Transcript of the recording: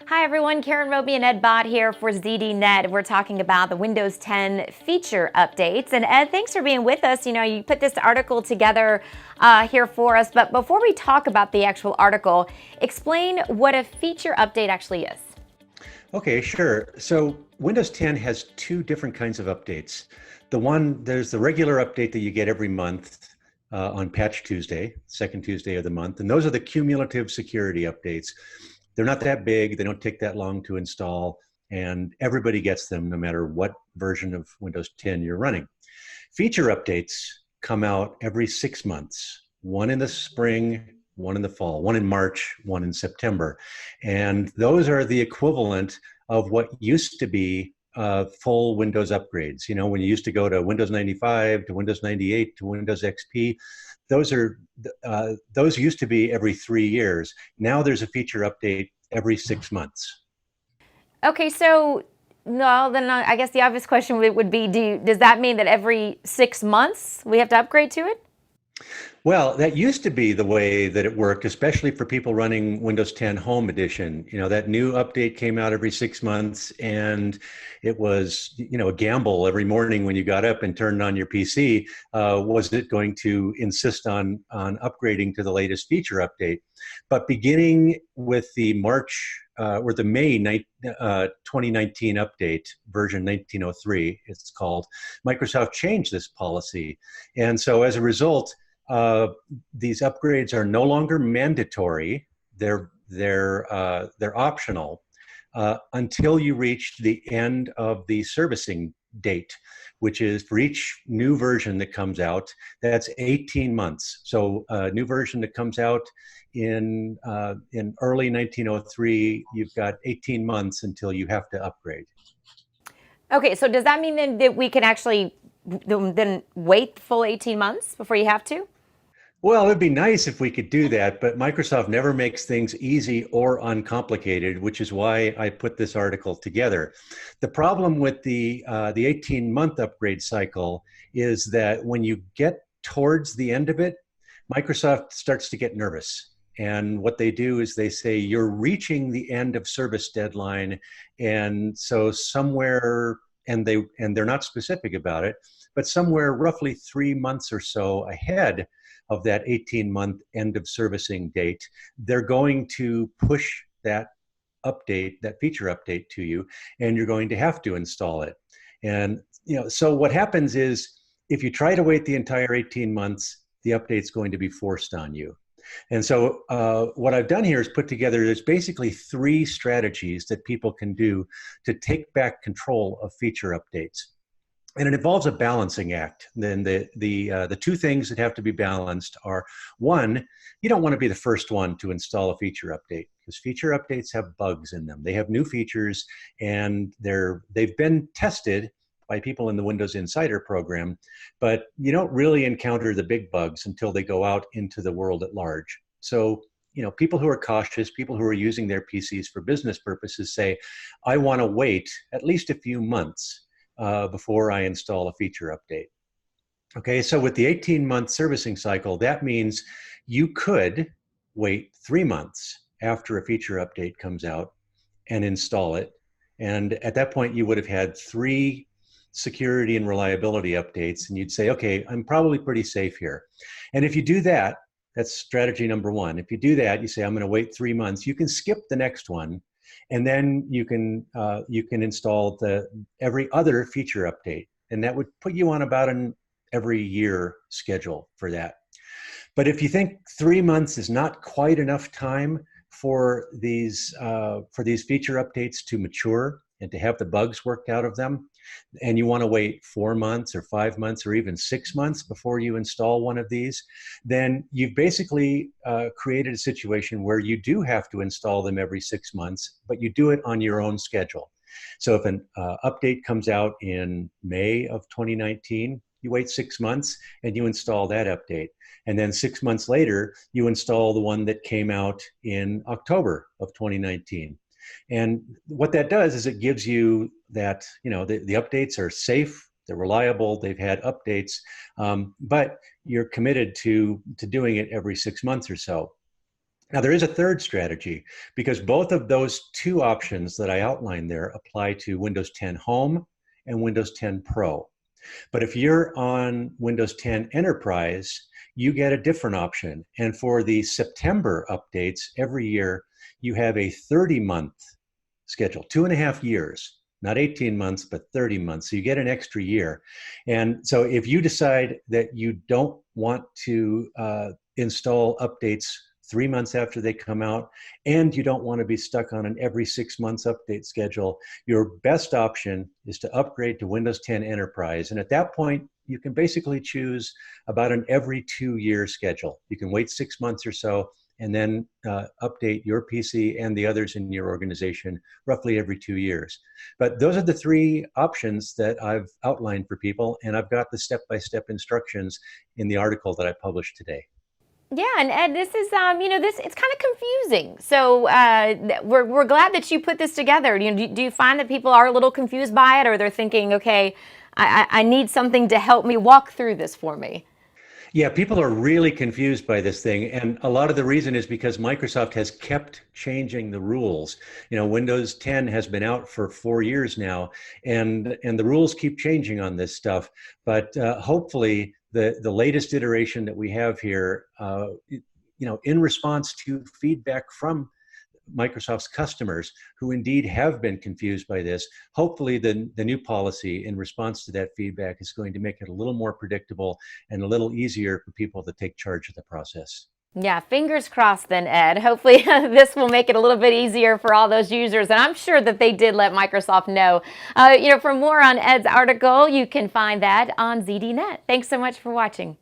Hi everyone, Karen Roby and Ed Bott here for ZDNet. We're talking about the Windows 10 feature updates. And Ed, thanks for being with us. You put this article together here for us. But before we talk about the actual article, explain what a feature update actually is. Okay, sure. So Windows 10 has two different kinds of updates. There's the regular update that you get every month on Patch Tuesday, second Tuesday of the month, and those are the cumulative security updates. They're not that big, they don't take that long to install, and everybody gets them no matter what version of Windows 10 you're running. Feature updates come out every 6 months, one in the spring, one in the fall, one in March, one in September. And those are the equivalent of what used to be full Windows upgrades. When you used to go to Windows 95 to Windows 98 to Windows XP, those used to be every 3 years. Now there's a feature update every 6 months. Okay, so no, then I guess the obvious question would be, does that mean that every 6 months we have to upgrade to it? Well, that used to be the way that it worked, especially for people running Windows 10 Home Edition. That new update came out every 6 months, and it was, a gamble every morning when you got up and turned on your PC. Was it going to insist on upgrading to the latest feature update? But beginning with the May 2019 update, version 1903, it's called, Microsoft changed this policy. And so as a result, these upgrades are no longer mandatory. They're optional until you reach the end of the servicing date, which is for each new version that comes out. That's 18 months. So a new version that comes out in early 1903, you've got 18 months until you have to upgrade. Okay, so does that mean then that we can actually then wait the full 18 months before you have to? Well, it'd be nice if we could do that, but Microsoft never makes things easy or uncomplicated, which is why I put this article together. The problem with the 18-month upgrade cycle is that when you get towards the end of it, Microsoft starts to get nervous. And what they do is they say, you're reaching the end of service deadline. And so somewhere, and they're not specific about it, but somewhere roughly 3 months or so ahead of that 18-month end of servicing date, they're going to push that update, that feature update to you, and you're going to have to install it. And so what happens is, if you try to wait the entire 18 months, the update's going to be forced on you. And so what I've done here is put together, there's basically 3 strategies that people can do to take back control of feature updates. And it involves a balancing act. Then the two things that have to be balanced are, one, you don't want to be the first one to install a feature update, because feature updates have bugs in them. They have new features, and they've been tested by people in the Windows Insider program, but you don't really encounter the big bugs until they go out into the world at large. So, people who are cautious, people who are using their PCs for business purposes say, I want to wait at least a few months before I install a feature update. Okay, so with the 18-month servicing cycle, that means you could wait 3 months after a feature update comes out and install it. And at that point, you would have had 3 security and reliability updates, and you'd say, okay, I'm probably pretty safe here. And if you do that, that's strategy number 1. If you do that, you say, I'm going to wait 3 months, you can skip the next one, and then you can install every other feature update, and that would put you on about an every year schedule for that. But if you think 3 months is not quite enough time for these feature updates to mature and to have the bugs worked out of them, and you want to wait 4 months or 5 months or even 6 months before you install one of these, then you've basically created a situation where you do have to install them every 6 months, but you do it on your own schedule. So if an update comes out in May of 2019, you wait 6 months and you install that update. And then 6 months later, you install the one that came out in October of 2019. And what that does is it gives you that, the updates are safe, they're reliable, they've had updates, but you're committed to doing it every 6 months or so. Now, there is a third strategy because both of those two options that I outlined there apply to Windows 10 Home and Windows 10 Pro. But if you're on Windows 10 Enterprise, you get a different option. And for the September updates every year, you have a 30-month schedule, 2.5 years, not 18 months, but 30 months. So you get an extra year. And so if you decide that you don't want to install updates 3 months after they come out, and you don't want to be stuck on an every 6 months update schedule, your best option is to upgrade to Windows 10 Enterprise. And at that point, you can basically choose about an every 2-year schedule. You can wait 6 months or so and then update your PC and the others in your organization roughly every 2 years. But those are the three options that I've outlined for people, and I've got the step-by-step instructions in the article that I published today. Yeah, and Ed, this is this it's kind of confusing. So we're glad that you put this together. Do you find that people are a little confused by it, or they're thinking, okay, I need something to help me walk through this for me? Yeah, people are really confused by this thing. And a lot of the reason is because Microsoft has kept changing the rules. Windows 10 has been out for 4 years now, and the rules keep changing on this stuff. But hopefully, the latest iteration that we have here, in response to feedback from Microsoft's customers who indeed have been confused by this, hopefully the new policy in response to that feedback is going to make it a little more predictable and a little easier for people to take charge of the process. Yeah, fingers crossed then, Ed. Hopefully this will make it a little bit easier for all those users. And I'm sure that they did let Microsoft know. For more on Ed's article, you can find that on ZDNet. Thanks so much for watching.